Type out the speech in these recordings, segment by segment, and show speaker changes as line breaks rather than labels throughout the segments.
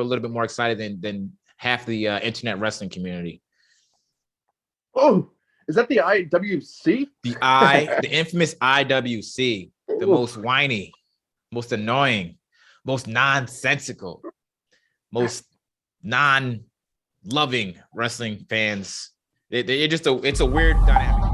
a little bit more excited than half the internet wrestling community.
Oh, is that the IWC?
The infamous IWC, the most whiny, most annoying, most nonsensical, most non-loving wrestling fans. It's a weird dynamic.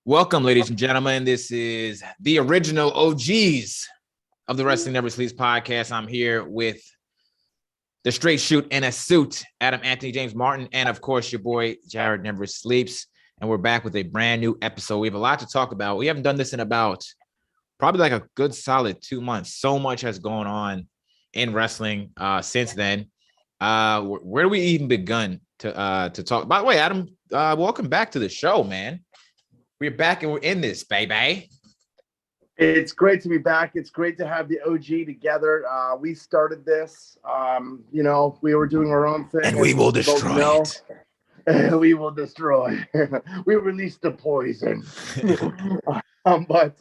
Welcome, ladies and gentlemen. This is the original OGs of the Wrestling Never Sleeps podcast. I'm here with the straight shoot in a suit, Adam Anthony James Martin, and of course, your boy, Jared Never Sleeps. And we're back with a brand new episode. We have a lot to talk about. We haven't done this in about probably like a good solid 2 months. So much has gone on in wrestling since then. Where do we even begin to talk? By the way, Adam, welcome back to the show, man. We're back and we're in this, baby.
It's great to be back. It's great to have the OG together. We started this. We were doing our own thing.
And we will destroy it.
We will destroy. We release the poison. But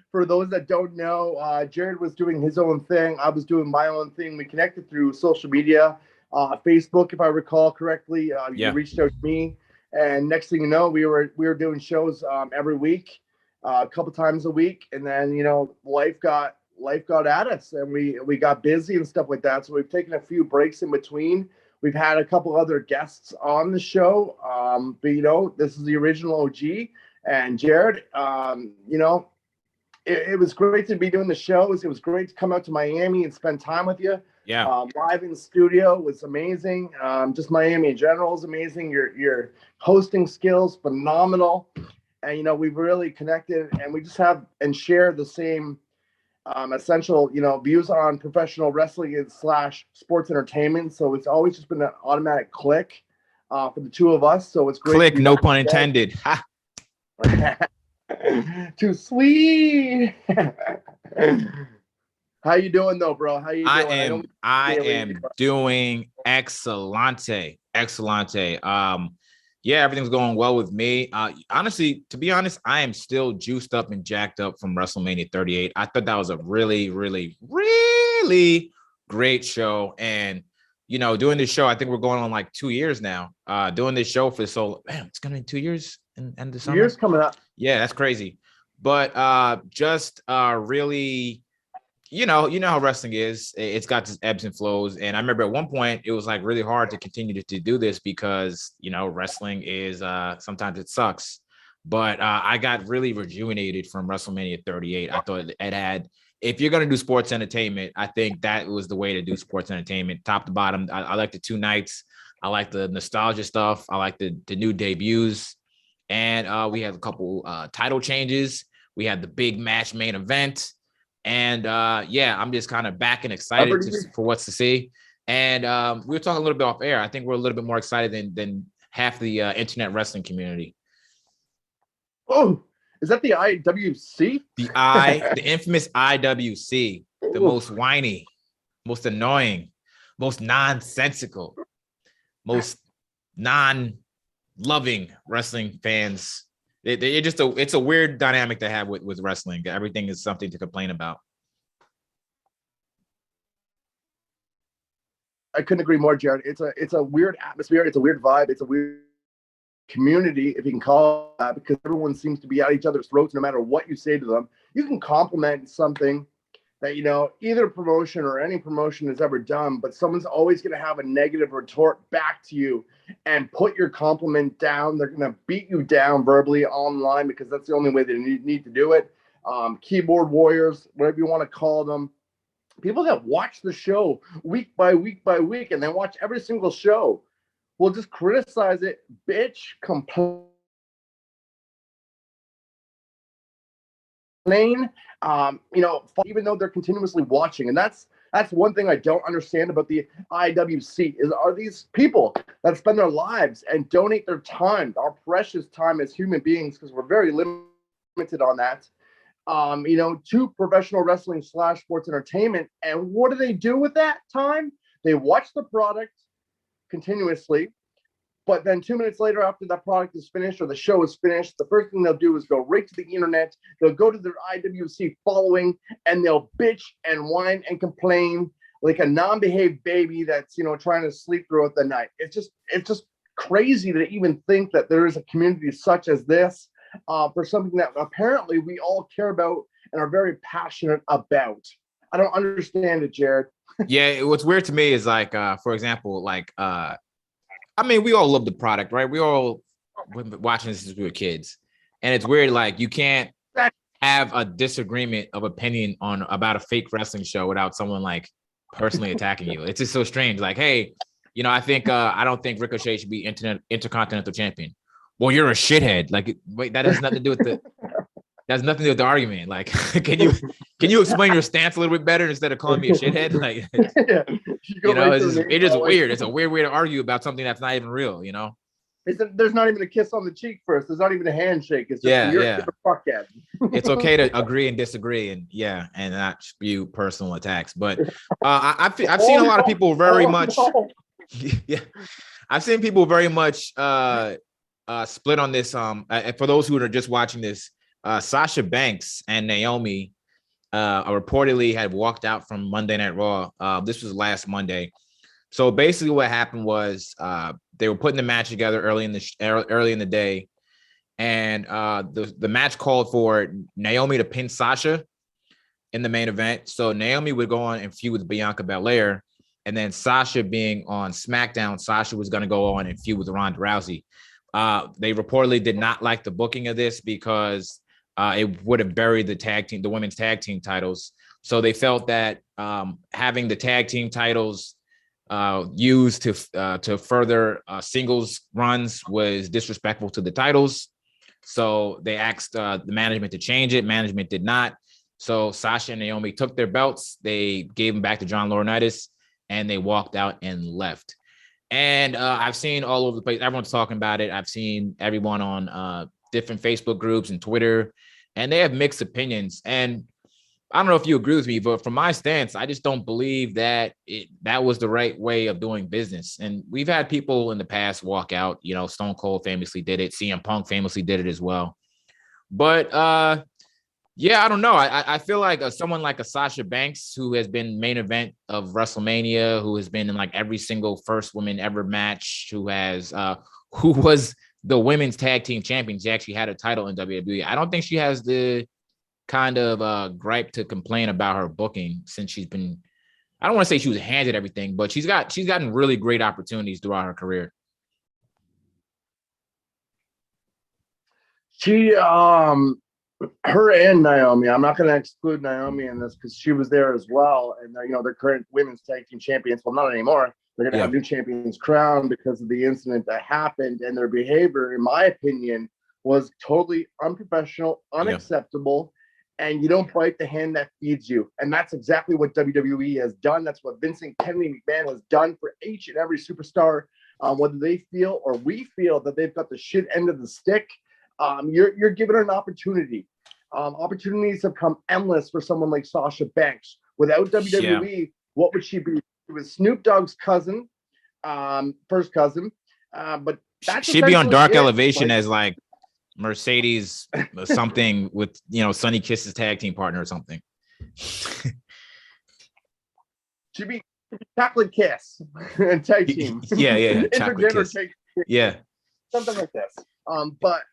for those that don't know, Jared was doing his own thing. I was doing my own thing. We connected through social media, Facebook, if I recall correctly. You reached out to me. And next thing you know, we were doing shows every week, a couple times a week, and then life got at us, and we got busy and stuff like that. So we've taken a few breaks in between. We've had a couple other guests on the show, but this is the original OG and Jared. It was great to be doing the shows. It was great to come out to Miami and spend time with you.
Yeah.
Live in the studio was amazing. Just Miami in general is amazing. Your hosting skills, phenomenal. And, we've really connected, and we just have and share the same essential, views on professional wrestling and / sports entertainment. So it's always just been an automatic click for the two of us. So it's great.
Click, no pun intended.
Too sweet. How you doing though, bro? How you doing?
I am doing excellente. Yeah, everything's going well with me. Honestly, to be honest, I am still juiced up and jacked up from WrestleMania 38. I thought that was a really, really, really great show. And doing this show, I think we're going on like 2 years now. Doing this show for it's gonna be 2 years in the summer.
2 years coming up.
Yeah, that's crazy. But just really, how wrestling is. It's got its ebbs and flows. And I remember at one point it was like really hard to continue to do this because, wrestling is sometimes it sucks. But I got really rejuvenated from WrestleMania 38. I thought it had, if you're going to do sports entertainment, I think that was the way to do sports entertainment, top to bottom. I like the 2 nights. I like the nostalgia stuff. I like the new debuts. And we had a couple title changes. We had the big match main event. And I'm just kind of back and excited for what's to see. And we were talking a little bit off air. I think we're a little bit more excited than half the internet wrestling community.
Oh, is that the IWC?
The infamous IWC, the most whiny, most annoying, most nonsensical, most non-loving wrestling fans. It's a weird dynamic to have with wrestling. Everything is something to complain about.
I couldn't agree more, Jared. It's a weird atmosphere. It's a weird vibe. It's a weird community, if you can call it that, because everyone seems to be at each other's throats no matter what you say to them. You can compliment something that, either promotion or any promotion has ever done, but someone's always going to have a negative retort back to you and put your compliment down. They're going to beat you down verbally online because that's the only way they need to do it. Keyboard warriors, whatever you want to call them. People that watch the show week by week by week and then watch every single show will just criticize it, bitch, complain, even though they're continuously watching. And that's That's one thing I don't understand about the IWC is are these people that spend their lives and donate their time, our precious time as human beings, because we're very limited on that, to professional wrestling / sports entertainment. And what do they do with that time? They watch the product continuously. But then 2 minutes later, after that product is finished or the show is finished, the first thing they'll do is go right to the internet. They'll go to their IWC following and they'll bitch and whine and complain like a non-behaved baby that's, trying to sleep throughout the night. It's just crazy to even think that there is a community such as this for something that apparently we all care about and are very passionate about. I don't understand it, Jared.
Yeah, what's weird to me is like, for example, like, I mean, we all love the product, right? We all been watching this since we were kids, and it's weird. Like, you can't have a disagreement of opinion about a fake wrestling show without someone like personally attacking you. It's just so strange. Like, hey, I don't think Ricochet should be intercontinental champion. Well, you're a shithead. Like, wait, that has nothing to do with the. That's nothing to do with the argument. Like, can you explain your stance a little bit better instead of calling me a shithead? Like, it's just weird. It's a weird way to argue about something that's not even real.
There's not even a kiss on the cheek first. There's not even a handshake. It's just you're a fuckhead.
It's okay to agree and disagree, and not spew personal attacks. But I've seen a lot of people very much. Yeah, I've seen people very much split on this. For those who are just watching this. Sasha Banks and Naomi reportedly had walked out from Monday Night Raw. This was last Monday. So basically what happened was they were putting the match together early in the day. And the match called for Naomi to pin Sasha in the main event. So Naomi would go on and feud with Bianca Belair. And then Sasha being on SmackDown, Sasha was going to go on and feud with Ronda Rousey. They reportedly did not like the booking of this because it would have buried the women's tag team titles. So they felt that having the tag team titles used to further singles runs was disrespectful to the titles. So they asked the management to change it. Management did not. So Sasha and Naomi took their belts. They gave them back to John Laurinaitis, and they walked out and left. And I've seen all over the place. Everyone's talking about it. I've seen everyone on different Facebook groups and Twitter, and they have mixed opinions. And I don't know if you agree with me, but from my stance, I just don't believe that that was the right way of doing business. And we've had people in the past walk out. Stone Cold famously did it. CM Punk famously did it as well. But I don't know. I feel like someone like a Sasha Banks, who has been main event of WrestleMania, who has been in like every single first woman ever match, who was the women's tag team champion. She actually had a title in WWE. I don't think she has the kind of gripe to complain about her booking since she's been. I don't want to say she was handed everything, but she's gotten really great opportunities throughout her career.
Her and Naomi, I'm not going to exclude Naomi in this because she was there as well. And they're current women's tag team champions. Well, not anymore. They're going to have new champions crowned because of the incident that happened. And their behavior, in my opinion, was totally unprofessional, unacceptable. And you don't bite the hand that feeds you. And that's exactly what WWE has done. That's what Vincent Kennedy McMahon has done for each and every superstar. Whether they feel or we feel that they've got the shit end of the stick, you're given an opportunity. Opportunities have come endless for someone like Sasha Banks. Without WWE, what would she be? She was Snoop Dogg's cousin, first cousin. But
she'd be on Dark Elevation as like Mercedes something with Sonny Kiss's tag team partner or something.
She'd be Chocolate Kiss and tag team.
Yeah. Chocolate Kiss. Yeah.
Something like this. But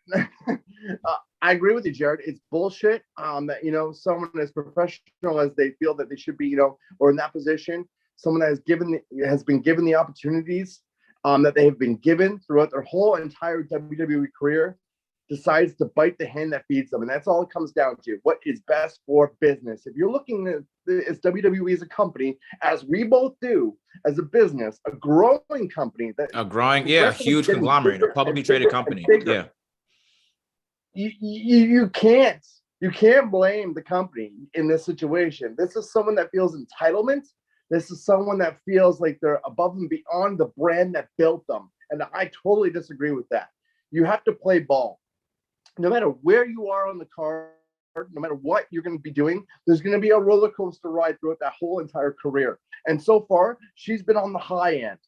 I agree with you, Jared. It's bullshit that, someone as professional as they feel that they should be, or in that position, someone that has been given the opportunities that they have been given throughout their whole entire WWE career, decides to bite the hand that feeds them. And that's all it comes down to. What is best for business? If you're looking at WWE as a company, as we both do, as a business, a growing company,
huge conglomerate, a publicly traded company. Yeah.
You can't blame the company in this situation. This is someone that feels entitlement This is someone that feels like they're above and beyond the brand that built them. And I totally disagree with that. You have to play ball. No matter where you are on the card, no matter what you're going to be doing, there's going to be a roller coaster ride throughout that whole entire career. And so far, she's been on the high end.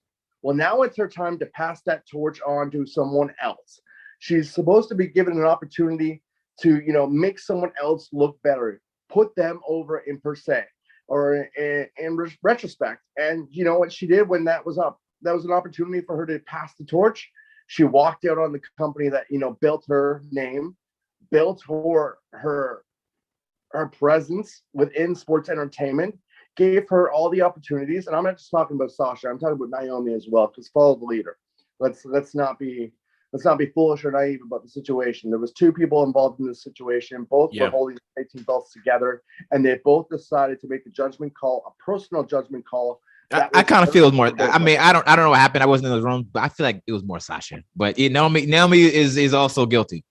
Well, now it's her time to pass that torch on to someone else. She's supposed to be given an opportunity to, make someone else look better, put them over in per se or in retrospect. And you know what she did when that was up? That was an opportunity for her to pass the torch. She walked out on the company that, built her name, built her presence within sports entertainment, gave her all the opportunities. And I'm not just talking about Sasha. I'm talking about Naomi as well, because follow the leader. Let's not be foolish or naive about the situation. There was two people involved in this situation. Both were holding the 18 belts together, and they both decided to make a judgment call, a personal judgment call.
I kind of feel it more. I mean, I don't know what happened. I wasn't in the room, but I feel like it was more Sasha. But Naomi is also guilty.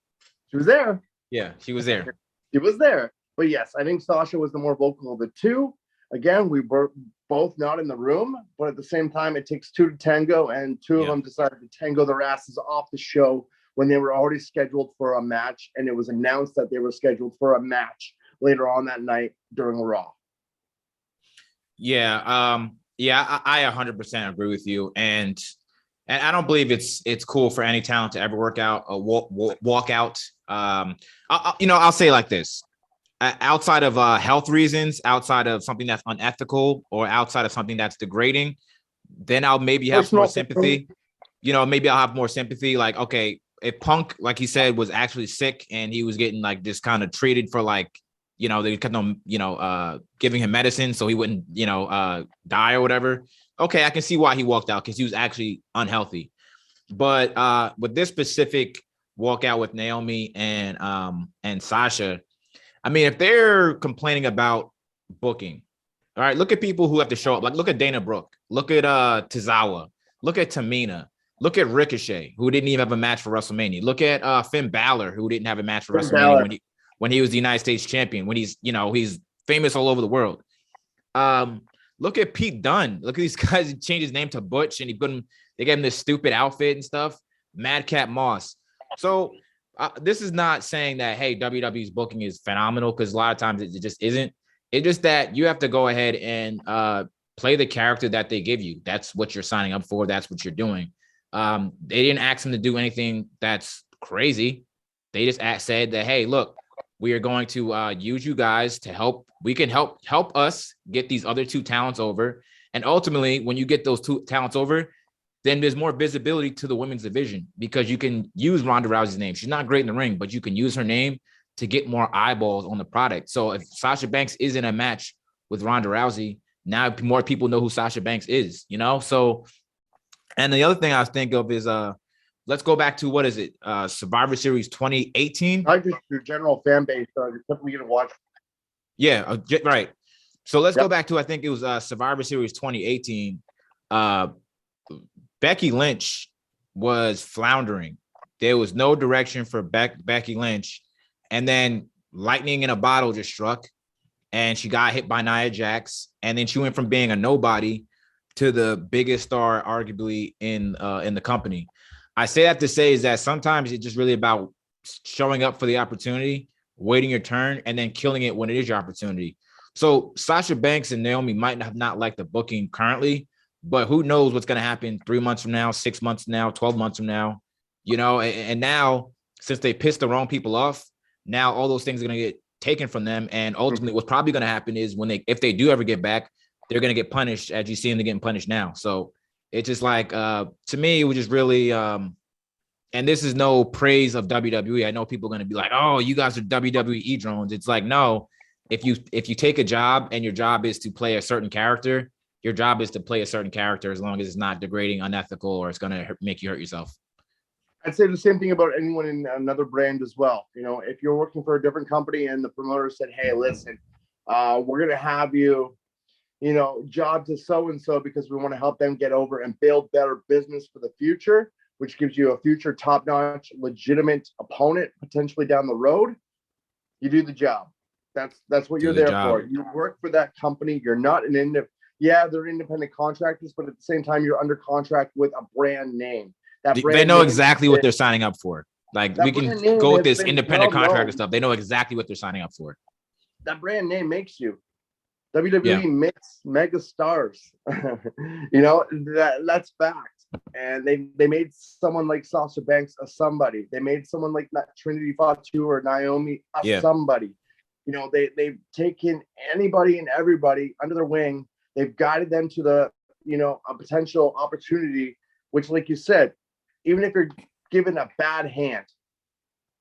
She was there.
Yeah, she was there.
She was there. But yes, I think Sasha was the more vocal of the two. Again, we were both not in the room, but at the same time, it takes two to tango, and two of them decided to tango their asses off the show when they were already scheduled for a match, and it was announced that they were scheduled for a match later on that night during Raw.
Yeah, I 100% agree with you, and I don't believe it's cool for any talent to ever walk out. I'll say it like this. Outside of health reasons, outside of something that's unethical, or outside of something that's degrading, then I'll maybe have more sympathy. Maybe I'll have more sympathy. Like, okay, if Punk, like he said, was actually sick and he was getting like just kind of treated for like, they kept on, giving him medicine so he wouldn't, die or whatever. Okay, I can see why he walked out, because he was actually unhealthy. But with this specific walkout with Naomi and Sasha, I mean, if they're complaining about booking, all right, look at people who have to show up. Like, look at Dana Brooke. Look at Tozawa. Look at Tamina. Look at Ricochet, who didn't even have a match for WrestleMania. Look at Finn Balor, who didn't have a match for WrestleMania when he was the United States champion, when he's famous all over the world. Look at Pete Dunne. Look at these guys. He changed his name to Butch, and they gave him this stupid outfit and stuff. Madcap Moss. So this is not saying that, hey, WWE's booking is phenomenal, because a lot of times it just isn't. It's just that you have to go ahead and play the character that they give you. That's what you're signing up for. That's what you're doing. They didn't ask him to do anything that's crazy. They just said that, hey, look, we are going to use you guys to help. We can help us get these other two talents over. And ultimately, when you get those two talents over, then there's more visibility to the women's division, because you can use Ronda Rousey's name. She's not great in the ring, but you can use her name to get more eyeballs on the product. So if Sasha Banks is in a match with Ronda Rousey, now more people know who Sasha Banks is, So, and the other thing I think of is, let's go back to, what is it? Survivor Series 2018.
I just your general fan base. We get to watch.
Yeah, right. So let's go back to, I think it was Survivor Series 2018. Becky Lynch was floundering. There was no direction for Becky Lynch. And then lightning in a bottle just struck, and she got hit by Nia Jax. And then she went from being a nobody to the biggest star, arguably, in the company. I say that to say is that sometimes it's just really about showing up for the opportunity, waiting your turn, and then killing it when it is your opportunity. So Sasha Banks and Naomi might have not liked the booking currently, but who knows what's going to happen 3 months from now, 6 months from now, 12 months from now, and now, since they pissed the wrong people off, now all those things are going to get taken from them. And ultimately what's probably going to happen is if they do ever get back, they're going to get punished, as you see them getting punished now. So it's just like, to me, it was just really, and this is no praise of WWE. I know people are going to be like, oh, you guys are WWE drones. It's like, no, if you take a job and your job is to play a certain character, your job is to play a certain character, as long as it's not degrading, unethical, or it's going to make you hurt yourself.
I'd say the same thing about anyone in another brand as well. If you're working for a different company and the promoter said, hey, listen, we're going to have you, job to so-and-so, because we want to help them get over and build better business for the future, which gives you a future top-notch, legitimate opponent potentially down the road. You do the job. That's what you're there for. You work for that company. You're not yeah, they're independent contractors, but at the same time, you're under contract with a brand name. That brand
They know
name,
exactly what they're signing up for. Like we
that
can
brand name
go with
has
this
been
independent
well
contractor
known.
stuff. They know exactly what they're signing up for.
That brand name makes you. WWE
Yeah.
makes mega stars. You know, that's fact. And they made someone like Sasha Banks a somebody. They made someone like Trinity Fatu or Naomi a somebody. You know, they've taken anybody and everybody under their wing. They've guided them to the, you know, a potential opportunity, which, like you said, even if you're given a bad hand,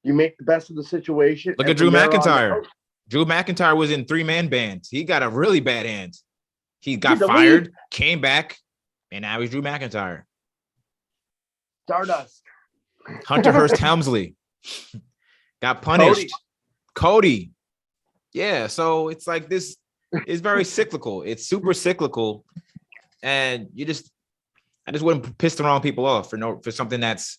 you make the best of the situation.
Look at Drew McIntyre. Drew McIntyre was in 3-man bands. He got a really bad hand. He got fired, came back, and now he's Drew McIntyre.
Stardust.
Hunter Hearst Helmsley got punished. Cody. Yeah, so it's like this is very cyclical. It's super cyclical. And I just wouldn't piss the wrong people off for something that's,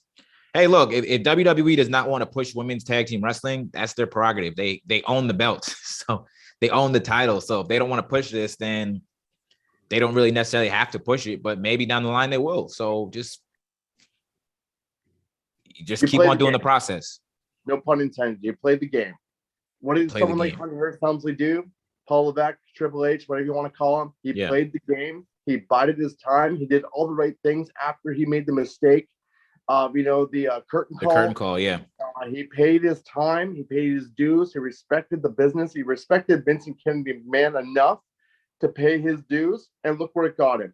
hey, look, if WWE does not want to push women's tag team wrestling, that's their prerogative. They own the belt. So they own the title. So if they don't want to push this, then they don't really necessarily have to push it, but maybe down the line they will. So just keep on doing the process.
No pun intended. You played the game. What did someone like Hunter Hearst Helmsley do? Paul Levesque, Triple H, whatever you want to call him. He played the game. He bided his time. He did all the right things after he made the mistake of, you know, the curtain call.
The curtain call, yeah.
He paid his time. He paid his dues. He respected the business. He respected Vincent Kennedy McMahon enough to pay his dues. And look where it got him.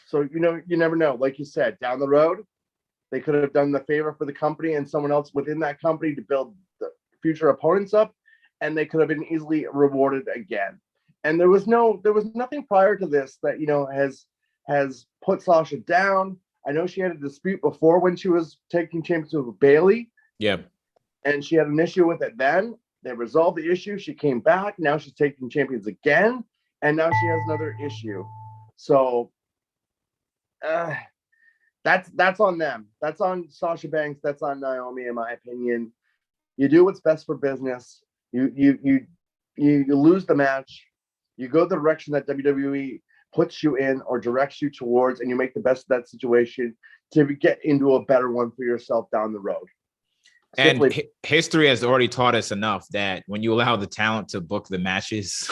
So, you know, you never know. Like you said, down the road, they could have done the favor for the company and someone else within that company to build the future opponents up, and they could have been easily rewarded again. And there was nothing prior to this that, you know, has put Sasha down. I know she had a dispute before when she was taking championship with Bayley.
Yeah.
And she had an issue with it then. They resolved the issue. She came back. Now she's taking champions again. And now she has another issue. So that's on them. That's on Sasha Banks. That's on Naomi, in my opinion. You do what's best for business. You lose the match. You go the direction that WWE puts you in or directs you towards, and you make the best of that situation to get into a better one for yourself down the road.
And history has already taught us enough that when you allow the talent to book the matches,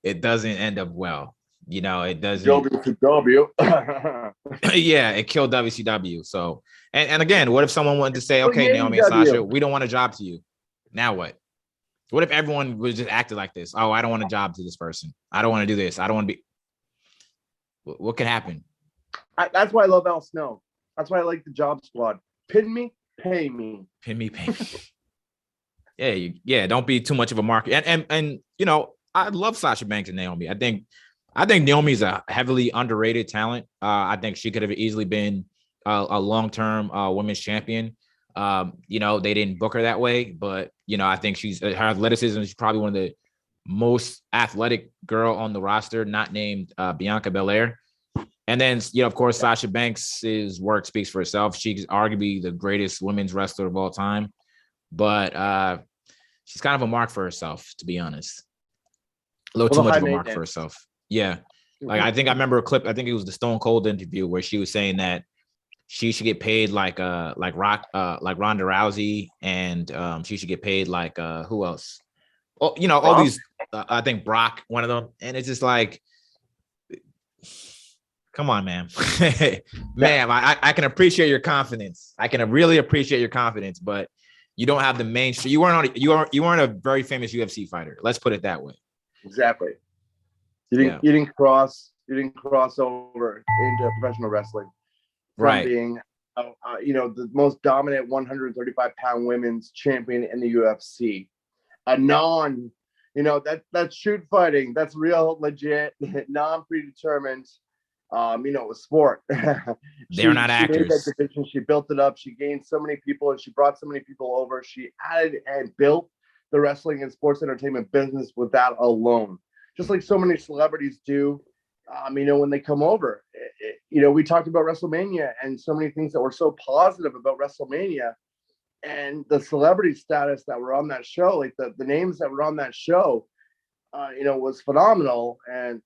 it doesn't end up well. You know, it doesn't.
WCW.
Yeah, it killed WCW. So, and again, what if someone wanted to say, okay, Naomi and Sasha, we don't want a job to you. Now what? What if everyone was just acted like this? Oh, I don't want a job to this person. I don't want to do this. I don't want to be. What could happen?
That's why I love Al Snow. That's why I like the Job Squad. Pin me, pay me.
Pin me, pay me. Yeah. Don't be too much of a market. And you know, I love Sasha Banks and Naomi. I think Naomi's a heavily underrated talent. I think she could have easily been a long-term women's champion. You know, they didn't book her that way, but you know, I think her athleticism is probably one of the most athletic girl on the roster, not named Bianca Belair. And then, you know, of course, Sasha Banks' work speaks for itself. She's arguably the greatest women's wrestler of all time, but she's kind of a mark for herself, to be honest. A little too much of a mark for herself. Yeah. Like, I think I remember a clip. I think it was the Stone Cold interview where she was saying that she should get paid like Ronda Rousey, and she should get paid like who else? Oh, you know, all these. I think Brock, one of them, and it's just like, come on, man, ma'am. I can appreciate your confidence. I can really appreciate your confidence, but you don't have the mainstream. You weren't a very famous UFC fighter. Let's put it that way.
Exactly. You didn't cross over into professional wrestling. From being, you know, the most dominant 135-pound women's champion in the UFC, you know, that's shoot fighting, that's real legit, non-predetermined, you know, sport.
They're not actors.
Made that division, she built it up. She gained so many people, and she brought so many people over. She added and built the wrestling and sports entertainment business with that alone, just like so many celebrities do. You know, when they come over, you know, we talked about WrestleMania and so many things that were so positive about WrestleMania, and the celebrity status that were on that show, like the names that were on that show. was phenomenal. And,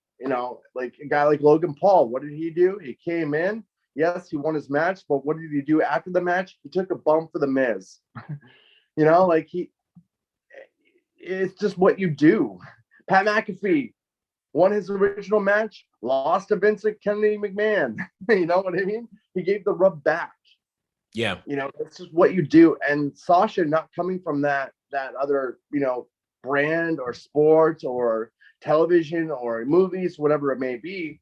like a guy like Logan Paul, what did he do? He came in. Yes, he won his match, but what did he do after the match? He took a bump for the Miz. Like it's just what you do. Pat McAfee won his original match, lost to Vincent Kennedy McMahon. You know what I mean? He gave the rub back.
Yeah.
It's just what you do. And Sasha not coming from that other, brand or sports or television or movies, whatever it may be,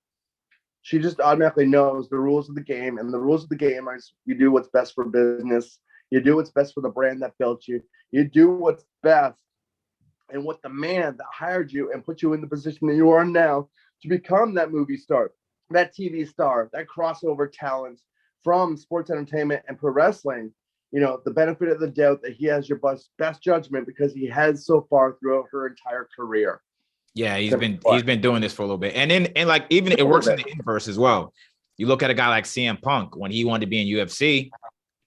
she just automatically knows the rules of the game. And the rules of the game are you do what's best for business. You do what's best for the brand that built you. You do what's best and what the man that hired you and put you in the position that you are now to become that movie star, that TV star, that crossover talent from sports entertainment and pro wrestling. The benefit of the doubt that he has your best judgment because he has so far throughout her entire career.
Yeah, he's been doing this for a little bit. And like even it works in the inverse as well. You look at a guy like CM Punk when he wanted to be in UFC,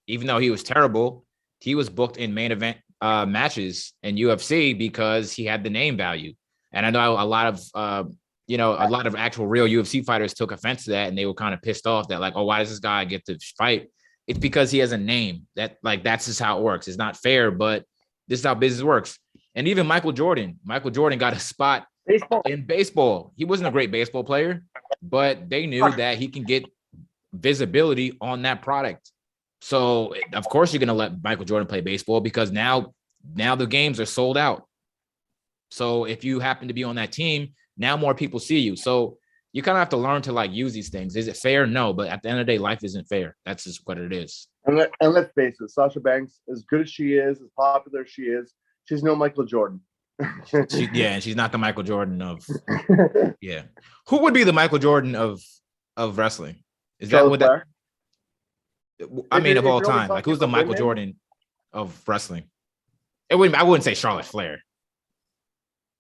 even though he was terrible, he was booked in main event matches in UFC because he had the name value. And I know a lot of a lot of actual real UFC fighters took offense to that, and they were kind of pissed off that like, oh, why does this guy get to fight? It's because he has a name that's just how it works. It's not fair, but this is how business works. And even Michael Jordan got a spot in baseball. He wasn't a great baseball player, but they knew that he can get visibility on that product. So of course you're going to let Michael Jordan play baseball because now the games are sold out. So if you happen to be on that team, now more people see you. So you kind of have to learn to like use these things. Is it fair? No, but at the end of the day, life isn't fair. That's just what it is.
And let's face it, Sasha Banks, as good as she is, as popular as she is, she's no Michael Jordan.
And she's not the Michael Jordan of yeah. Who would be the Michael Jordan of wrestling? Is that what that? I mean, of all time, like who's the Michael Jordan of wrestling? I wouldn't say Charlotte Flair.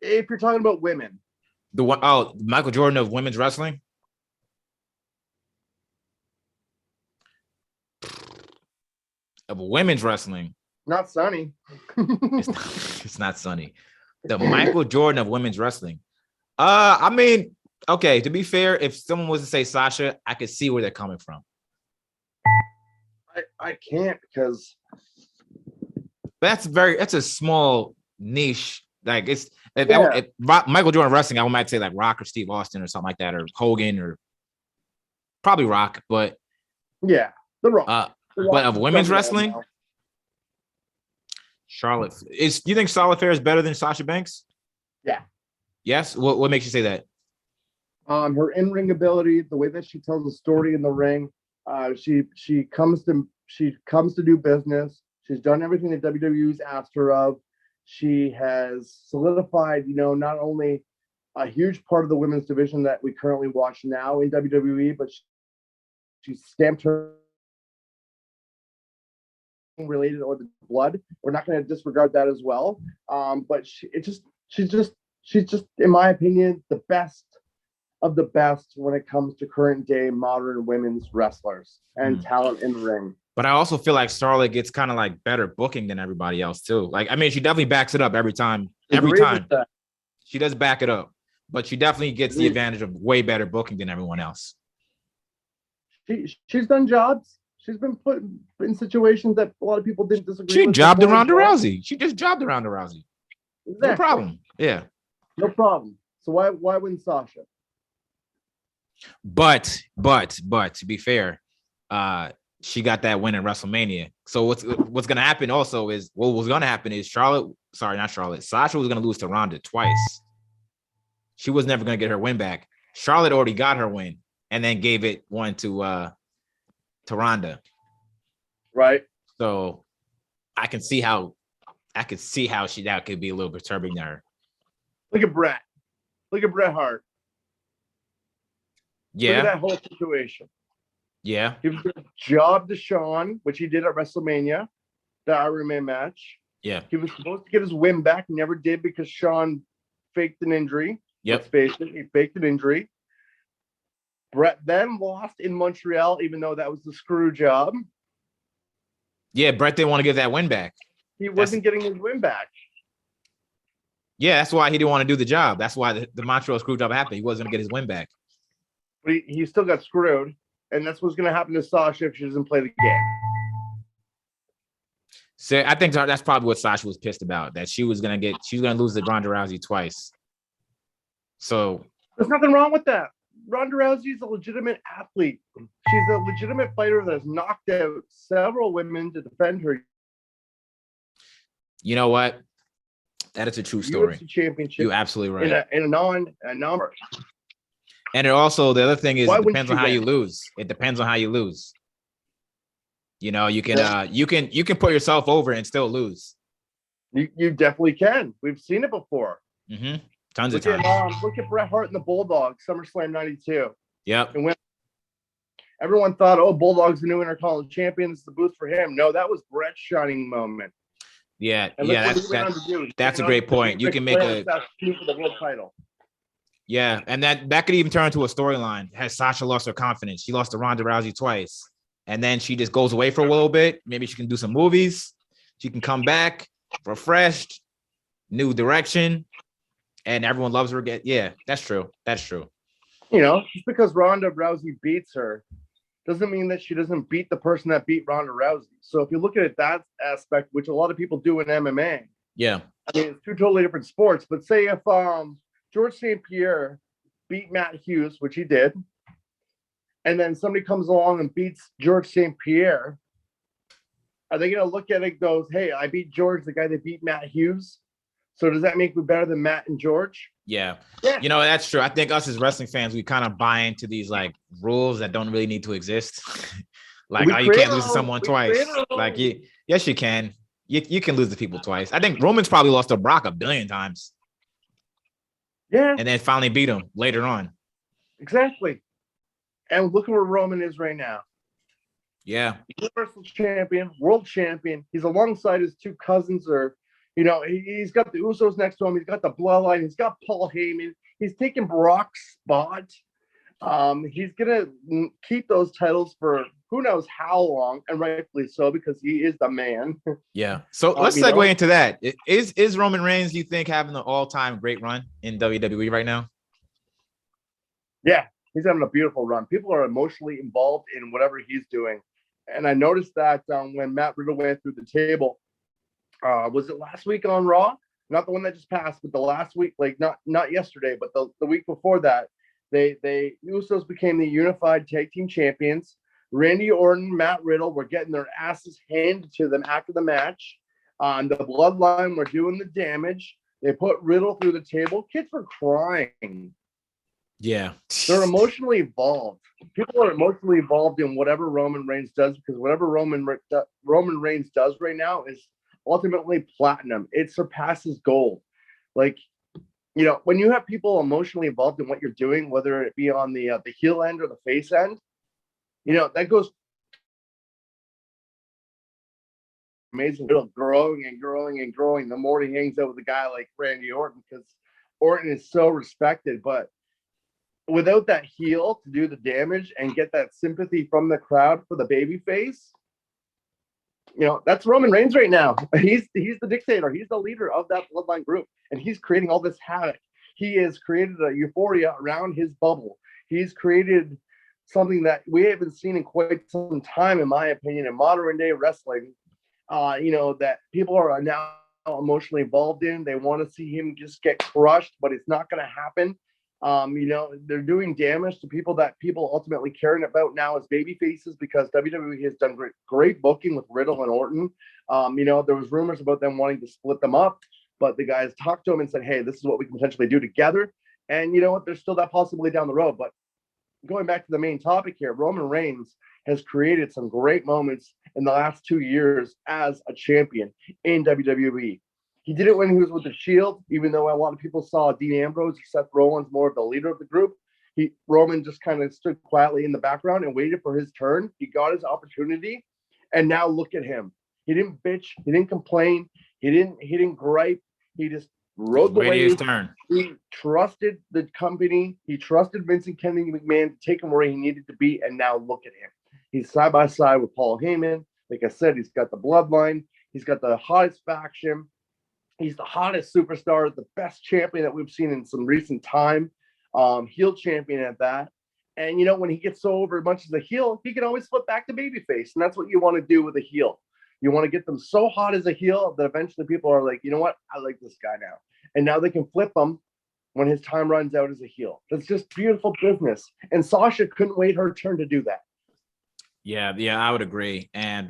If you're talking about women,
Michael Jordan of women's wrestling. Of women's wrestling,
not Sunny.
It's not Sunny. The Michael Jordan of women's wrestling. I mean, okay. To be fair, if someone was to say Sasha, I could see where they're coming from.
I can't because
that's a small niche. Like if Michael Jordan wrestling, I might say like Rock or Steve Austin or something like that, or Hogan or probably Rock, but
yeah, The Rock.
But of women's wrestling, Charlotte is. Do you think Charlotte Flair is better than Sasha Banks?
Yeah.
Yes. What makes you say that?
Her in-ring ability, the way that she tells a story in the ring. She comes to do business. She's done everything that WWE's asked her of. She has solidified, not only a huge part of the women's division that we currently watch now in WWE, but she stamped her related or the blood. We're not going to disregard that as well. But she's just, in my opinion, the best of the best when it comes to current day modern women's wrestlers and talent in the ring.
But I also feel like Charlotte gets kind of like better booking than everybody else too. Like, I mean, she definitely backs it up every time. She does back it up, but she definitely gets the advantage of way better booking than everyone else.
She's done jobs. She's been put in situations that a lot of people didn't disagree with.
She jobbed around Rousey. She just jobbed around Rousey. Exactly. No problem. Yeah.
No problem. So why wouldn't Sasha?
But to be fair, she got that win in WrestleMania. So what's going to happen also is Sasha was going to lose to Ronda twice. She was never going to get her win back. Charlotte already got her win and then gave it one to Ronda.
Right.
So I can see how that could be a little perturbing to her.
Look at Bret. Look at Bret Hart.
Yeah.
Look at that whole situation.
Yeah.
He was going to job to Shawn, which he did at WrestleMania, the Iron Man match.
Yeah.
He was supposed to get his win back, never did because Shawn faked an injury.
Yep.
Let's face it, he faked an injury. Bret then lost in Montreal, even though that was the screw job.
Yeah, Bret didn't want to give that win back.
He wasn't getting his win back.
Yeah, that's why he didn't want to do the job. That's why the Montreal screw job happened. He wasn't going to get his win back.
But he still got screwed, and that's what's going to happen to Sasha if she doesn't play the game.
So I think that's probably what Sasha was pissed about, that she was going to lose to Ronda Rousey twice. So
there's nothing wrong with that. Ronda Rousey's a legitimate athlete. She's a legitimate fighter that has knocked out several women to defend her.
You know what? That is a true story.
UFC championship.
You're absolutely right.
In a non-number.
And it also, the other thing is, it depends on how you lose. It depends on how you lose. You know, you can put yourself over and still lose.
You definitely can. We've seen it before.
Mm-hmm. Tons of times.
Look at Bret Hart and the Bulldog, SummerSlam '92.
Yep.
And when everyone thought, oh, Bulldog's the new Intercontinental champion, this is the boost for him. No, that was Bret's shining moment.
Yeah, that's a great point. You can make a
for the world title.
Yeah, and that could even turn into a storyline. Has Sasha lost her confidence? She lost to Ronda Rousey twice, and then she just goes away for a little bit. Maybe she can do some movies. She can come back refreshed, new direction, and everyone loves her again. Yeah, that's true. That's true.
You know, just because Ronda Rousey beats her doesn't mean that she doesn't beat the person that beat Ronda Rousey. So if you look at it that aspect, which a lot of people do in MMA,
yeah,
I mean, it's two totally different sports. But say if George St. Pierre beat Matt Hughes, which he did, and then somebody comes along and beats George St. Pierre, are they going to look at it and goes, hey, I beat George, the guy that beat Matt Hughes? So does that make me better than Matt and George?
Yeah. You know, that's true. I think us as wrestling fans, we kind of buy into these like rules that don't really need to exist. Like, you can't lose to someone twice. Like, yes, you can. You can lose to people twice. I think Roman's probably lost to Brock 1 billion times.
Yeah.
And then finally beat him later on.
Exactly. And look at where Roman is right now.
Yeah.
Universal champion, world champion. He's alongside his two cousins, or, you know, he's got the Usos next to him. He's got the Bloodline. He's got Paul Heyman. He's taking Brock's spot. He's going to keep those titles for who knows how long, and rightfully so, because he is the man.
Yeah. So let's segue into that. Is Roman Reigns, do you think, having an all-time great run in WWE right now?
Yeah, he's having a beautiful run. People are emotionally involved in whatever he's doing. And I noticed that when Matt Riddle went through the table, was it last week on Raw? Not the one that just passed, but the last week, like not yesterday, but the week before that, the Usos became the unified tag team champions. Randy Orton, Matt Riddle were getting their asses handed to them after the match. The Bloodline were doing the damage. They put Riddle through the table. Kids were crying.
Yeah.
They're emotionally involved. People are emotionally involved in whatever Roman Reigns does, because whatever Roman Reigns does right now is ultimately platinum. It surpasses gold. Like, you know, when you have people emotionally involved in what you're doing, whether it be on the heel end or the face end, you know, that goes amazing. Growing and growing and growing the more he hangs out with a guy like Randy Orton, because Orton is so respected. But without that heel to do the damage and get that sympathy from the crowd for the baby face, you know, that's Roman Reigns right now. He's the dictator. He's the leader of that Bloodline group, and he's creating all this havoc. He has created a euphoria around his bubble. He's created something that we haven't seen in quite some time, in my opinion, in modern day wrestling. You know, that people are now emotionally involved in. They want to see him just get crushed, but it's not going to happen. You know, they're doing damage to people that people ultimately caring about now as baby faces, because WWE has done great booking with Riddle and Orton. You know, there was rumors about them wanting to split them up, but the guys talked to him and said, hey, this is what we can potentially do together. And you know what? There's still that possibility down the road. But going back to the main topic here, Roman Reigns has created some great moments in the last 2 years as a champion in WWE. He did it when he was with the Shield, even though a lot of people saw Dean Ambrose or Seth Rollins more of the leader of the group. Roman just kind of stood quietly in the background and waited for his turn. He got his opportunity, and now look at him. He didn't bitch. He didn't complain. He didn't gripe. He just rode the wave. He trusted the company. He trusted Vince and Kenny McMahon to take him where he needed to be, and now look at him. He's side by side with Paul Heyman. Like I said, he's got the Bloodline. He's got the hottest faction. He's the hottest superstar, the best champion that we've seen in some recent time. Heel champion at that. And you know, when he gets so over much as a heel, he can always flip back to babyface, and that's what you want to do with a heel. You want to get them so hot as a heel that eventually people are like, you know what, I like this guy now, and now they can flip him when his time runs out as a heel. That's just beautiful business, and Sasha couldn't wait her turn to do that.
Yeah, I would agree. And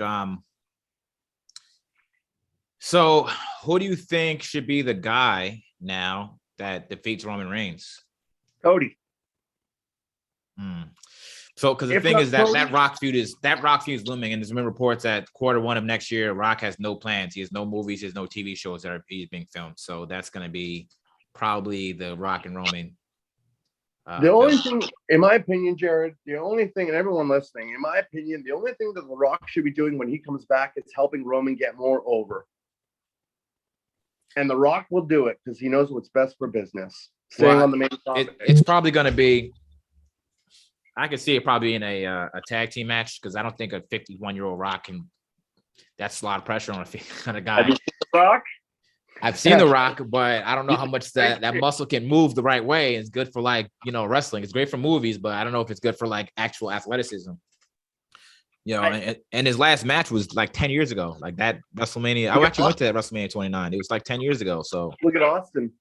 so who do you think should be the guy now that defeats Roman Reigns?
Cody.
So, because the thing is that Rock feud is looming, and there's been reports that Q1 of next year, Rock has no plans. He has no movies, he has no TV shows that he's being filmed. So that's going to be probably the Rock and Roman.
The only thing, in my opinion, Jared, the only thing, and everyone listening, in my opinion, the only thing that The Rock should be doing when he comes back is helping Roman get more over. And The Rock will do it because he knows what's best for business. Staying on the main topic.
It's probably going to be. I could see it probably in a tag team match because I don't think a 51-year-old Rock can. That's a lot of pressure on a guy.
Have you seen The Rock?
I've seen The Rock, but I don't know how much that muscle can move the right way. It's good for wrestling. It's great for movies, but I don't know if it's good for like actual athleticism. And his last match was like 10 years ago, like that WrestleMania. I actually went to that WrestleMania 29. It was like 10 years ago. So
look at Austin.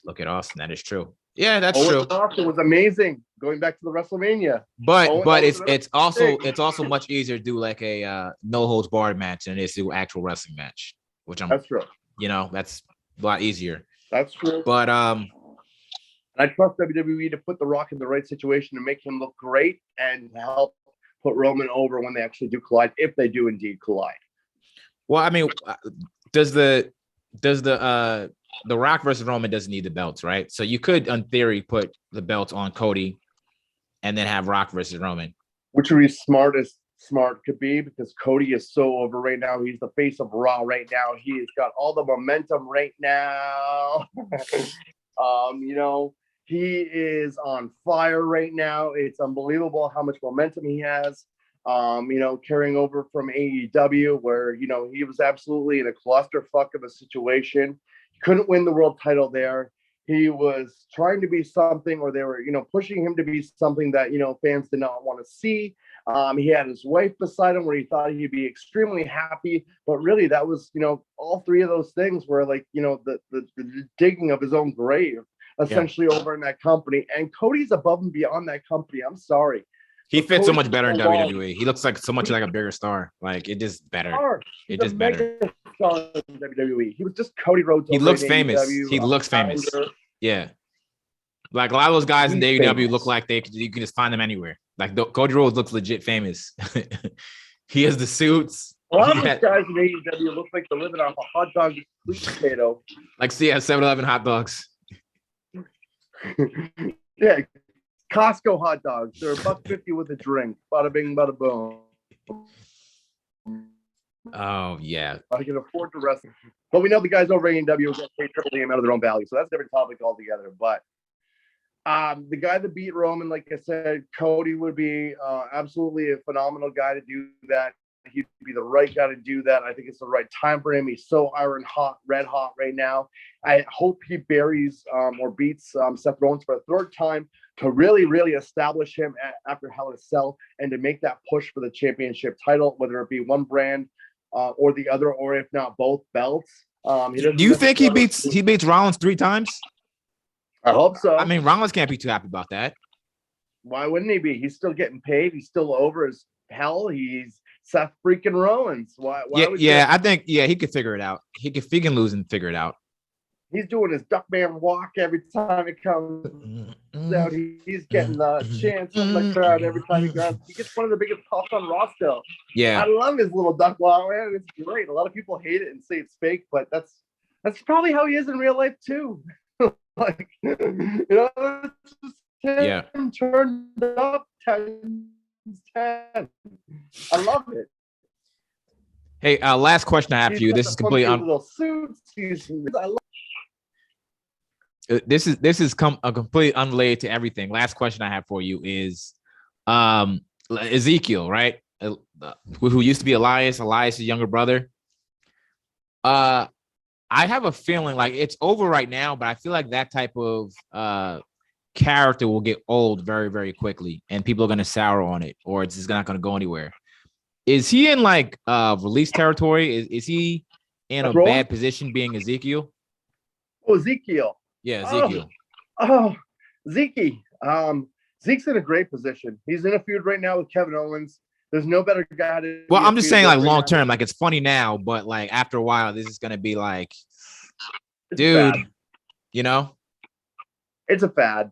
That is true. Yeah, that's true.
Austin was amazing going back to the WrestleMania.
But it's also much easier to do like a no holds barred match than it is to do actual wrestling match, that's true. That's a lot easier.
That's true.
But
I trust WWE to put The Rock in the right situation to make him look great and help put Roman over when they actually do collide, if they do indeed collide.
Well, I mean, does the Rock versus Roman doesn't need the belts, right? So you could, in theory, put the belts on Cody and then have Rock versus Roman.
Which would be smart could be, because Cody is so over right now. He's the face of Raw right now. He has got all the momentum right now. He is on fire right now. It's unbelievable how much momentum he has. Carrying over from AEW, where, he was absolutely in a clusterfuck of a situation. He couldn't win the world title there. He was trying to be something, or they were, pushing him to be something that, fans did not want to see. He had his wife beside him where he thought he'd be extremely happy, but really that was, all three of those things were like, the digging of his own grave, essentially over in that company. And Cody's above and beyond that company. I'm sorry.
He fits so much better in WWE. He looks like so much like a bigger star. Like it just better. It just better.
Star in WWE. He was just Cody Rhodes.
He looks famous. He looks famous. Yeah. Like a lot of those guys in WWE look like you can just find them anywhere. Like Cody Rhodes looks legit famous. He has the suits.
A lot of those guys in AEW look like they're living off a hot dog and sweet potato.
Like 7-Eleven hot dogs.
Yeah. Costco hot dogs. They're $1.50 with a drink. Bada bing, bada boom.
Oh yeah.
I can afford to wrestle. But we know the guys over at AEW will get paid triple the amount of their own value. So that's a different topic altogether. But the guy that beat Roman, like I said, Cody would be absolutely a phenomenal guy to do that. He'd be the right guy to do that. I think it's the right time for him. He's so red hot right now. I hope he buries or beats Seth Rollins for a third time to really, really establish him after Hell in a Cell and to make that push for the championship title, whether it be one brand or the other, or if not both belts.
Do you think he beats Rollins 3 times?
I hope so.
I mean, Rollins can't be too happy about that.
Why wouldn't he be? He's still getting paid. He's still over as hell. He's Seth freaking Rollins. Why
I think he could figure it out. He can lose and figure it out.
He's doing his Duckman walk every time it comes out. He's getting the chance from the crowd every time he grabs. He gets one of the biggest pops on Raw still.
Yeah,
I love his little duck walk, man. It's great. A lot of people hate it and say it's fake, but that's probably how he is in real life too. Like, it's just him turned up 10. I love it.
Hey, last question I have for you. This is completely this is completely unrelated to everything. Last question I have for you is Ezekiel, right? Who used to be Elias' younger brother. I have a feeling like it's over right now, but I feel like that type of character will get old very, very quickly, and people are going to sour on it, or it's just not going to go anywhere. Is he in like release territory? Is he in a bad position being Ezekiel?
Oh, Ezekiel.
Yeah, Ezekiel.
Oh, Zeke. Zeke's in a great position. He's in a feud right now with Kevin Owens. There's no better guy to.
Well, I'm just saying, like long term, like it's funny now, but like after a while, this is gonna be like, dude, you know,
it's a fad.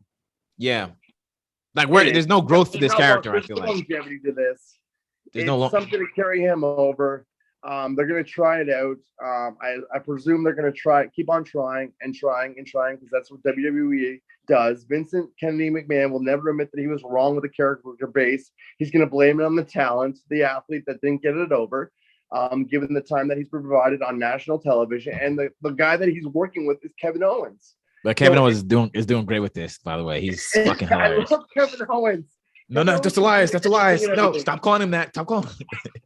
Yeah, like where there's no growth for this character. I feel like
longevity to this.
There's
it's something to carry him over. They're gonna try it out. I presume they're gonna keep on trying because that's what WWE does. Vincent Kennedy McMahon will never admit that he was wrong with the character base. He's gonna blame it on the talent, the athlete that didn't get it over, given the time that he's provided on national television, and the guy that he's working with is Kevin Owens.
But Kevin Owens is doing great with this, by the way. He's fucking hilarious.
I love Kevin Owens.
No, that's Elias. That's Elias. No, stop calling him that. Stop calling.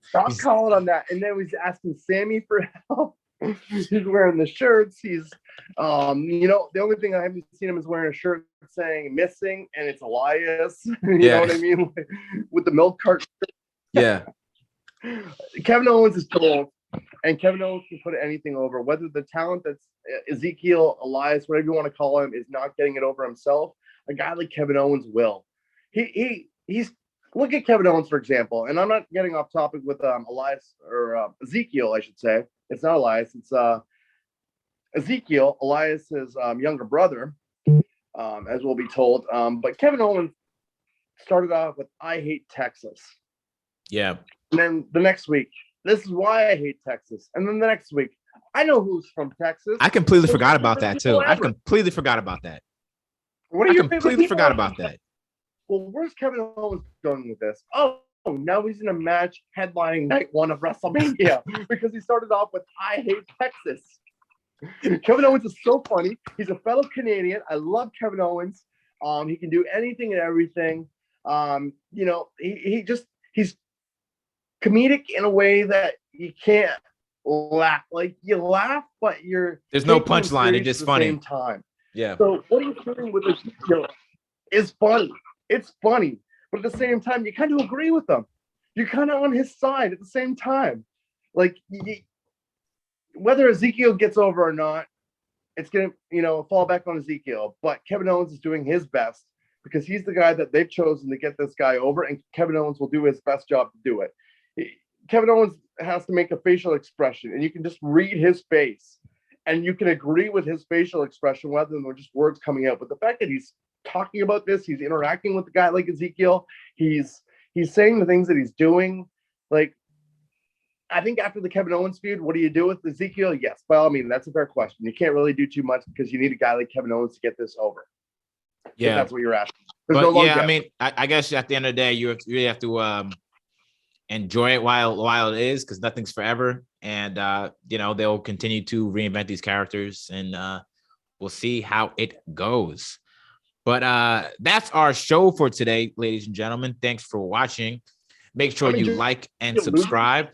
Stop calling on that. And then he's asking Sammy for help. He's wearing the shirts. He's, the only thing I haven't seen him is wearing a shirt saying "missing" and it's Elias. You know what I mean? With the milk cart.
Yeah.
Kevin Owens is told, and Kevin Owens can put anything over. Whether the talent that's Ezekiel, Elias, whatever you want to call him, is not getting it over himself, a guy like Kevin Owens will. He's look at Kevin Owens, for example, and I'm not getting off topic with Elias or Ezekiel, I should say. It's not Elias, it's Ezekiel, Elias's younger brother, as we'll be told. But Kevin Owens started off with "I hate Texas."
Yeah.
And then the next week, "This is why I hate Texas." And then the next week, "I know who's from Texas."
I completely forgot about that too. I completely forgot about that. I completely forgot about that.
Well, where's Kevin Owens going with this? Oh, now he's in a match headlining night 1 of WrestleMania because he started off with "I hate Texas." Kevin Owens is so funny. He's a fellow Canadian. I love Kevin Owens. He can do anything and everything. He's comedic in a way that you can't laugh. Like you laugh, but there's
no punchline. It's just funny.
Same time.
Yeah.
So what are you doing with this? Is funny. It's funny, but at the same time, you kind of agree with him. You're kind of on his side at the same time. Like whether Ezekiel gets over or not, it's gonna fall back on Ezekiel. But Kevin Owens is doing his best because he's the guy that they've chosen to get this guy over, and Kevin Owens will do his best job to do it. Kevin Owens has to make a facial expression, and you can just read his face, and you can agree with his facial expression rather than just words coming out. But the fact that he's talking about this, he's interacting with a guy like Ezekiel, he's saying the things that he's doing. Like, I think after the Kevin Owens feud, what do you do with Ezekiel? Yes, by all means, that's a fair question. You can't really do too much because you need a guy like Kevin Owens to get this over.
Yeah,
that's what you're asking.
I mean, I guess at the end of the day, you really have to enjoy it while it is, because nothing's forever, and they'll continue to reinvent these characters, and we'll see how it goes. But that's our show for today, ladies and gentlemen. Thanks for watching. Make sure you like and subscribe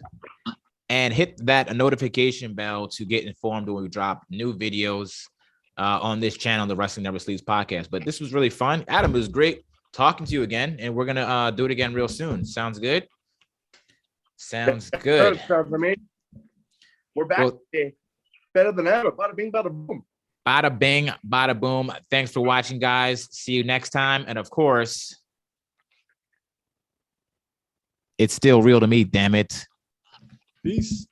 and hit that notification bell to get informed when we drop new videos on this channel, the Wrestling Never Sleeps podcast. But this was really fun. Adam, it was great talking to you again, and we're going to do it again real soon. Sounds good? Sounds good.
Sounds amazing. We're back today. Better than ever. Bada bing, bada boom.
Bada bing, bada boom. Thanks for watching, guys. See you next time. And of course, it's still real to me, damn it. Peace.